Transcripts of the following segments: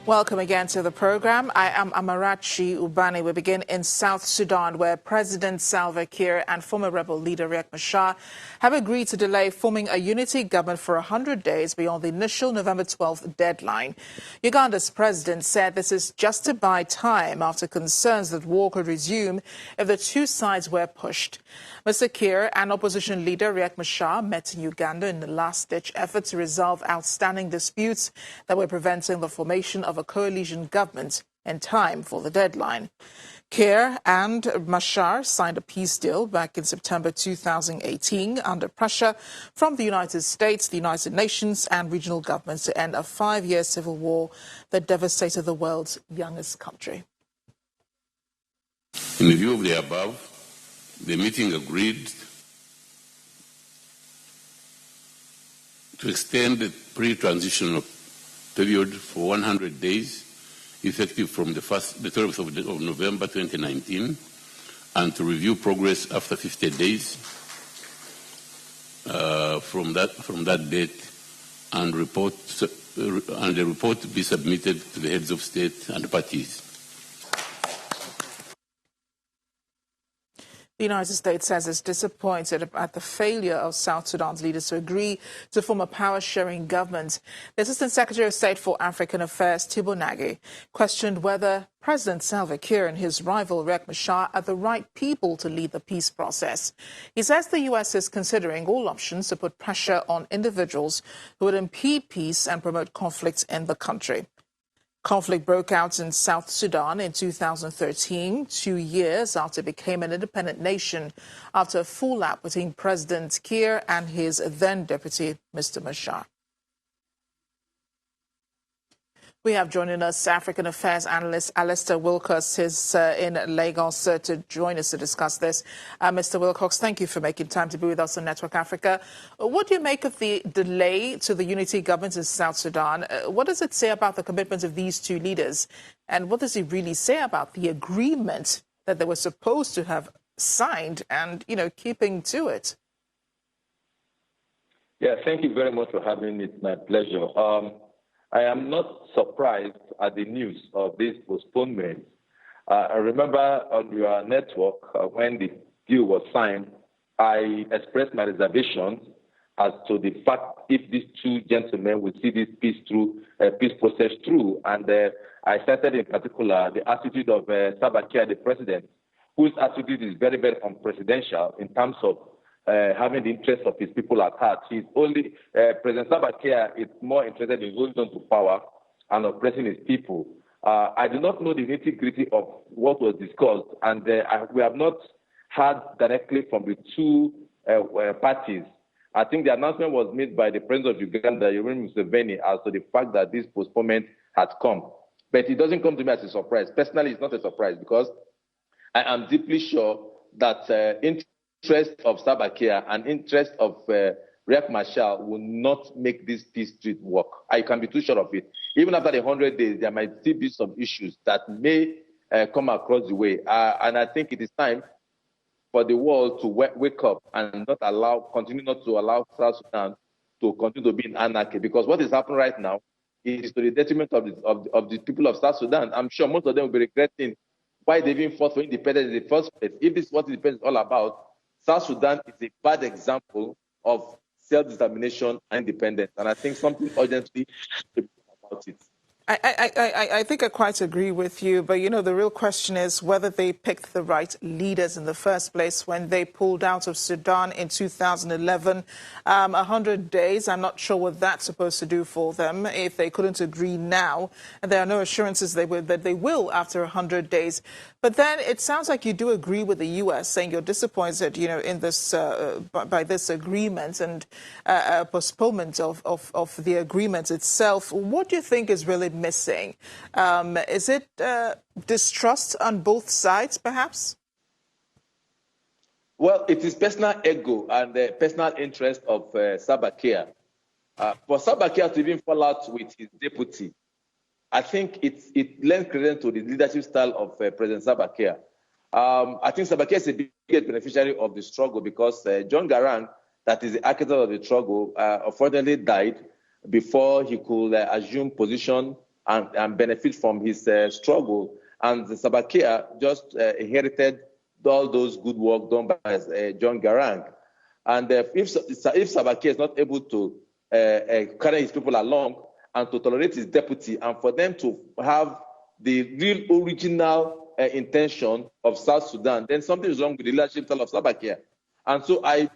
Welcome again to the program. I am Amarachi Ubani. We begin in South Sudan, where President Salva Kiir and former rebel leader Riek Machar have agreed to delay forming a unity government for 100 days beyond the initial November 12th deadline. Uganda's president said this is just to buy time after concerns that war could resume if the two sides were pushed. Mr. Kiir and opposition leader Riek Machar met in Uganda in the last-ditch effort to resolve outstanding disputes that were preventing the formation of a coalition government in time for the deadline. Kiir and Machar signed a peace deal back in September 2018 under pressure from the United States, the United Nations and regional governments to end a 5-year civil war that devastated the world's youngest country. In view of the above, the meeting agreed to extend the pre-transitional period for 100 days, effective from the 12th of November 2019, and to review progress after 50 days from that date, and the report be submitted to the heads of state and parties. The United States says it's disappointed at the failure of South Sudan's leaders to agree to form a power-sharing government. The Assistant Secretary of State for African Affairs, Thibault Nagy, questioned whether President Salva Kiir and his rival Riek Machar are the right people to lead the peace process. He says the U.S. is considering all options to put pressure on individuals who would impede peace and promote conflicts in the country. Conflict broke out in South Sudan in 2013, 2 years after it became an independent nation, after a fallout between President Kiir and his then-deputy, Mr. Machar. We have joining us African Affairs analyst Alistair Wilcox is in Lagos to join us to discuss this. Mr. Wilcox, thank you for making time to be with us on Network Africa. What do you make of the delay to the unity government in South Sudan? What does it say about the commitment of these two leaders? And what does it really say about the agreement that they were supposed to have signed and, keeping to it? Yeah, thank you very much for having me. It's my pleasure. I am not surprised at the news of this postponement. I remember on your network when the deal was signed, I expressed my reservations as to the fact if these two gentlemen will see this peace process through. And I cited in particular the attitude of Salva Kiir, the president, whose attitude is very, very unpresidential in terms of having the interest of his people at heart. President Salva Kiir is more interested in holding on to power and oppressing his people. I do not know the nitty-gritty of what was discussed, and we have not heard directly from the two parties. I think the announcement was made by the president of Uganda, Yoweri Museveni, as to the fact that this postponement had come. But it doesn't come to me as a surprise. Personally, it's not a surprise because I am deeply sure that interest of Salva Kiir and interest of Riek Machar will not make this peace treaty work. I can be too sure of it. Even after the 100 days, there might still be some issues that may come across the way. And I think it is time for the world to wake up and continue not to allow South Sudan to continue to be in anarchy. Because what is happening right now is to the detriment of the people of South Sudan. I'm sure most of them will be regretting why they even fought for independence in the first place. If this is what independence is all about, South Sudan is a bad example of self-determination and independence. And I think something urgently should be about it. I think I quite agree with you, but the real question is whether they picked the right leaders in the first place when they pulled out of Sudan in 2011. 100 days, I'm not sure what that's supposed to do for them if they couldn't agree now. And there are no assurances that they will after 100 days. But then it sounds like you do agree with the U.S., saying you're disappointed, in this by this agreement and postponement of the agreement itself. What do you think is really missing? Is it distrust on both sides, perhaps? Well, it is personal ego and the personal interest of Salva Kiir. For Salva Kiir to even fall out with his deputy, I think it lends credence to the leadership style of President Salva Kiir. I think Salva Kiir is the biggest beneficiary of the struggle because John Garang, that is the architect of the struggle, unfortunately died before he could assume position and benefit from his struggle. And Salva Kiir just inherited all those good work done by John Garang. And if Salva Kiir is not able to carry his people along and to tolerate his deputy, and for them to have the real original intention of South Sudan, then something is wrong with the leadership style of Salva Kiir. And so I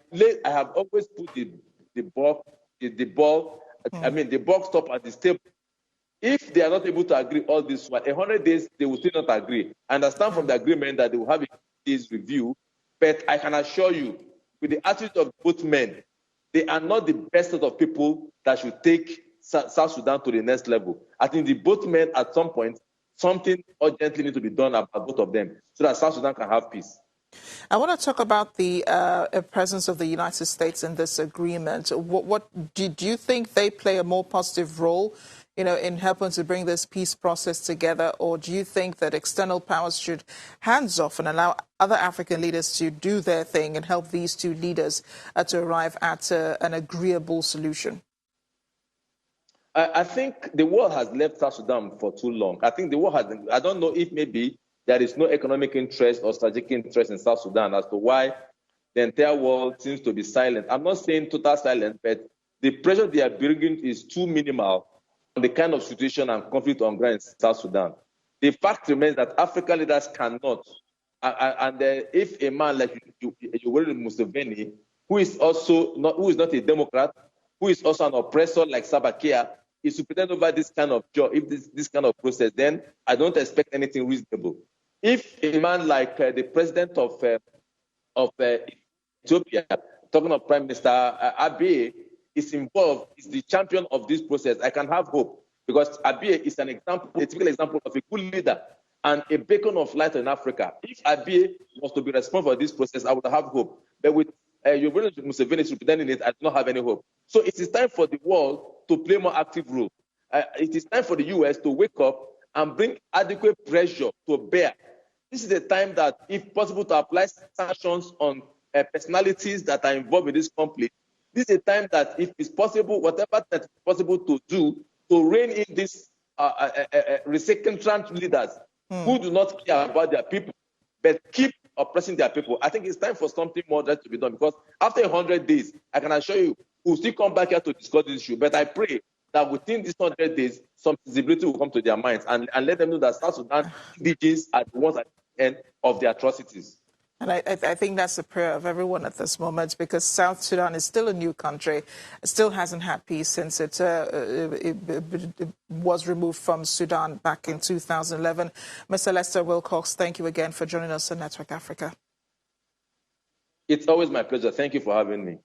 have always put the ball stop at the table. If they are not able to agree all this while 100 days, they will still not agree. I understand from the agreement that they will have a case review, but I can assure you, with the attitude of both men, they are not the best set of people that should take South Sudan to the next level. I think the both men, at some point, something urgently needs to be done about both of them so that South Sudan can have peace. I want to talk about the presence of the United States in this agreement. What do you think they play a more positive role, in helping to bring this peace process together, or do you think that external powers should hands off and allow other African leaders to do their thing and help these two leaders to arrive at an agreeable solution? I think the world has left South Sudan for too long. I think the world has. I don't know if maybe there is no economic interest or strategic interest in South Sudan as to why the entire world seems to be silent. I'm not saying total silence, but the pressure they are bringing is too minimal on the kind of situation and conflict on ground in South Sudan. The fact remains that African leaders cannot. If a man like Yoweri Museveni, who is not a Democrat, who is also an oppressor like Salva Kiir, is to pretend over this kind of job, if this kind of process, then I don't expect anything reasonable. If a man like the president of Ethiopia, talking of Prime Minister Abiy, is involved, is the champion of this process, I can have hope, because Abiy is a typical example of a good leader and a beacon of light in Africa. If Abiy was to be responsible for this process, I would have hope. But with Yoweri Museveni representing it, I do not have any hope. So it is time for the world to play more active role. It is time for the U.S. to wake up and bring adequate pressure to bear. This is the time that, if possible, to apply sanctions on personalities that are involved in this conflict. This is a time that, if it's possible, whatever that is possible to do, to rein in these recalcitrant leaders who do not care about their people, but keep oppressing their people. I think it's time for something more that to be done, because after 100 days, I can assure you, we'll still come back here to discuss this issue. But I pray that within these 100 days, some visibility will come to their minds and let them know that South Sudan indigenous are the ones at the end of the atrocities. And I think that's the prayer of everyone at this moment, because South Sudan is still a new country. It still hasn't had peace since it was removed from Sudan back in 2011. Mr. Lester Wilcox, thank you again for joining us on Network Africa. It's always my pleasure. Thank you for having me.